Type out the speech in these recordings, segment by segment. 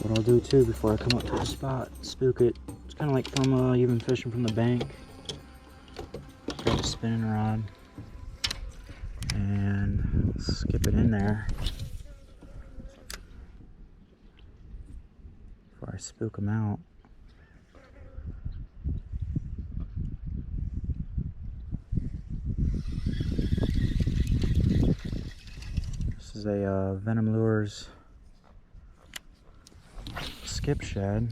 What I'll do too before I come up to the spot, spook it. It's kind of like from even fishing from the bank. Grab a spinning rod and skip it in there before I spook them out. This is a Venom Lures skip shed.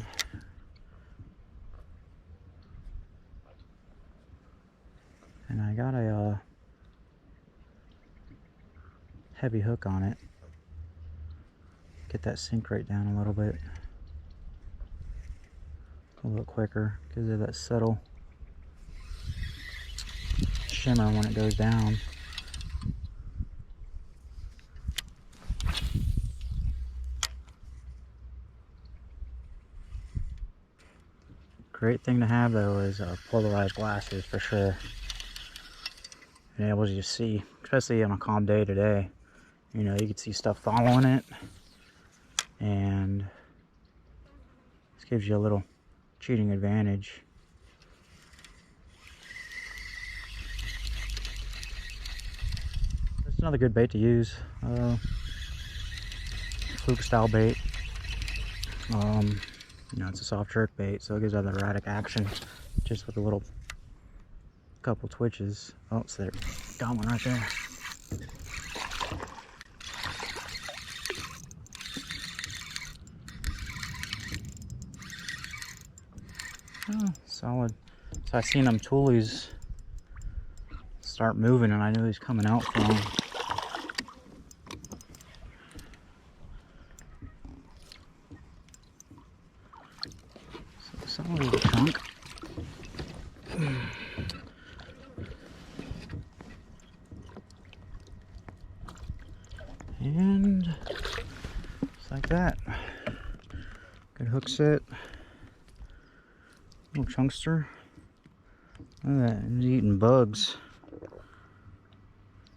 And I got a heavy hook on it. Get that sink rate down a little bit. A little quicker. Gives it that subtle shimmer when it goes down. Great thing to have though is polarized glasses for sure. Enables you to see, especially on a calm day today. You know, you can see stuff following it, and this gives you a little cheating advantage. It's another good bait to use. Fluke style bait. You know, it's a soft jerk bait, so it gives that erratic action just with a little couple twitches. Oh, so there, got one right there. Oh, solid. So I seen them toolies start moving, and I knew he's coming out from them. So solid little chunk. And just like that. Good hook set. Little chunkster. Look at that, he's eating bugs.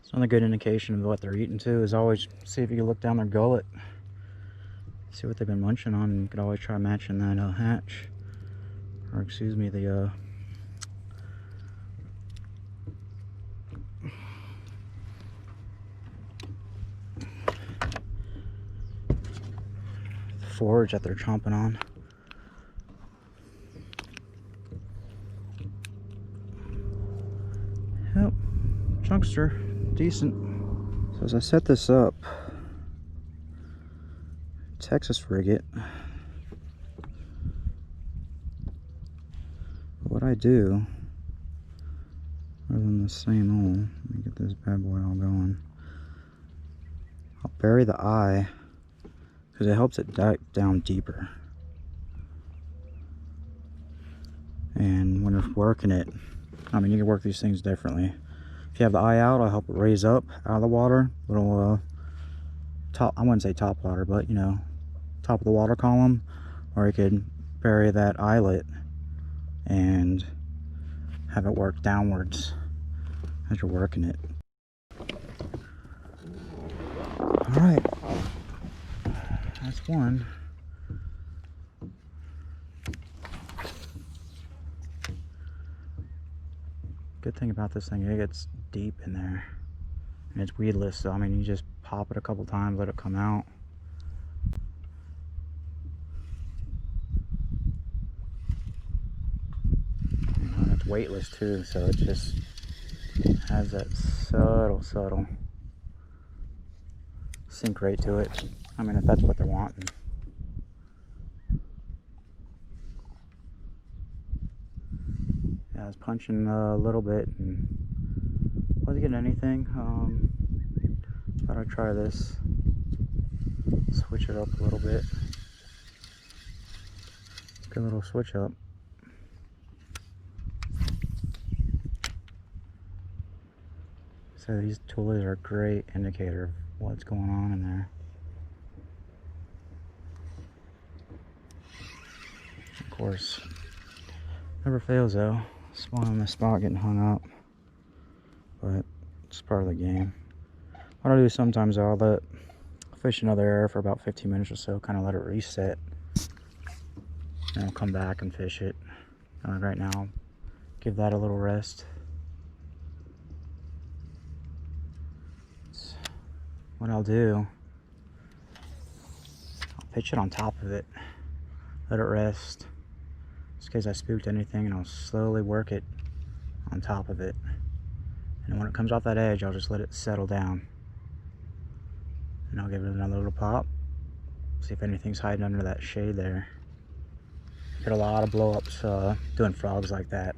It's another good indication of what they're eating too, is always see if you can look down their gullet. See what they've been munching on, and you could always try matching that hatch. Or excuse me, the forage that they're chomping on. Yep, chunkster, decent. So as I set this up, Texas frigate. What I do, rather than the same old, let me get this bad boy all going. I'll bury the eye because it helps it dive down deeper. And when you're working it, I mean, you can work these things differently. If you have the eye out, I'll help it raise up out of the water. Little top, I wouldn't say top water, but you know, top of the water column. Or you could bury that eyelet and have it work downwards as you're working it. All right, that's one. Good thing about this thing, it gets deep in there, and it's weedless. So I mean, you just pop it a couple times, let it come out. And it's weightless too, so it just has that subtle sink rate to it. I mean, if that's what they're wanting. Yeah, I was punching a little bit and wasn't getting anything. Thought I'd try this. Switch it up a little bit. Good little switch up. So these toolies are a great indicator of what's going on in there. Of course, never fails though. Spawn on the spot getting hung up, but it's part of the game. What I do sometimes, I'll let fish another area for about 15 minutes or so, kind of let it reset, and I'll come back and fish it. Right now, give that a little rest. So what I'll do, I'll pitch it on top of it, let it rest, just in case I spooked anything, and I'll slowly work it on top of it. And when it comes off that edge, I'll just let it settle down. And I'll give it another little pop, see if anything's hiding under that shade there. Get a lot of blow-ups doing frogs like that.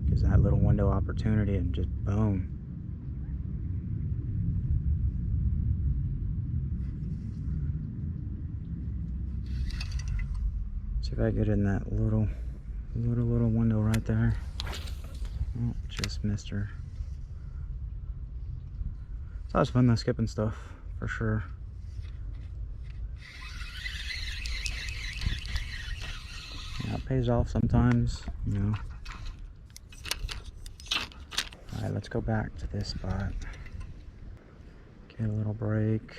Gives that little window opportunity and just boom. See if I get in that little window right there. Oh, just missed her. It's always fun though, skipping stuff, for sure. Yeah, it pays off sometimes, you know. Alright, let's go back to this spot. Get a little break.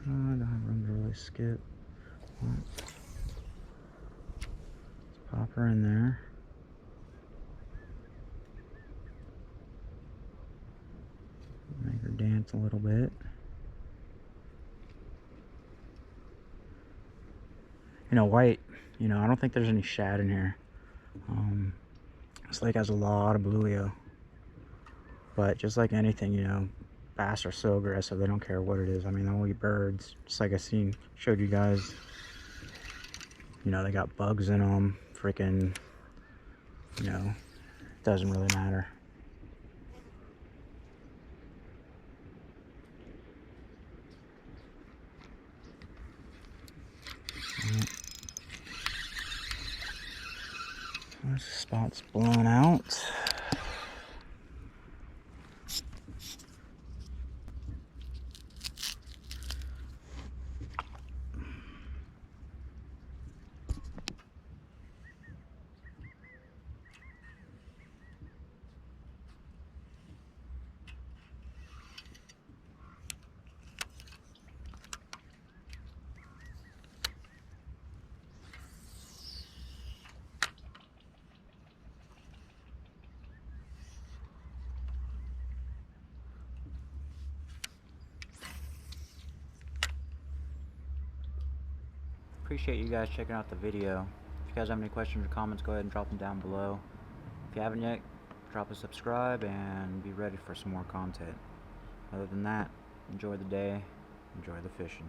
Oh, I don't have room to really skip. Let's pop her in there. Make her dance a little bit. You know, white, you know, I don't think there's any shad in here. This lake has a lot of blueo. But just like anything, you know, bass are so aggressive, they don't care what it is. I mean, they'll eat birds. Just like I showed you guys. You know, they got bugs in them. Freaking, you know, doesn't really matter. This spot's blown out. Appreciate you guys checking out the video. If you guys have any questions or comments, go ahead and drop them down below. If you haven't yet, drop a subscribe and be ready for some more content. Other than that, enjoy the day, enjoy the fishing.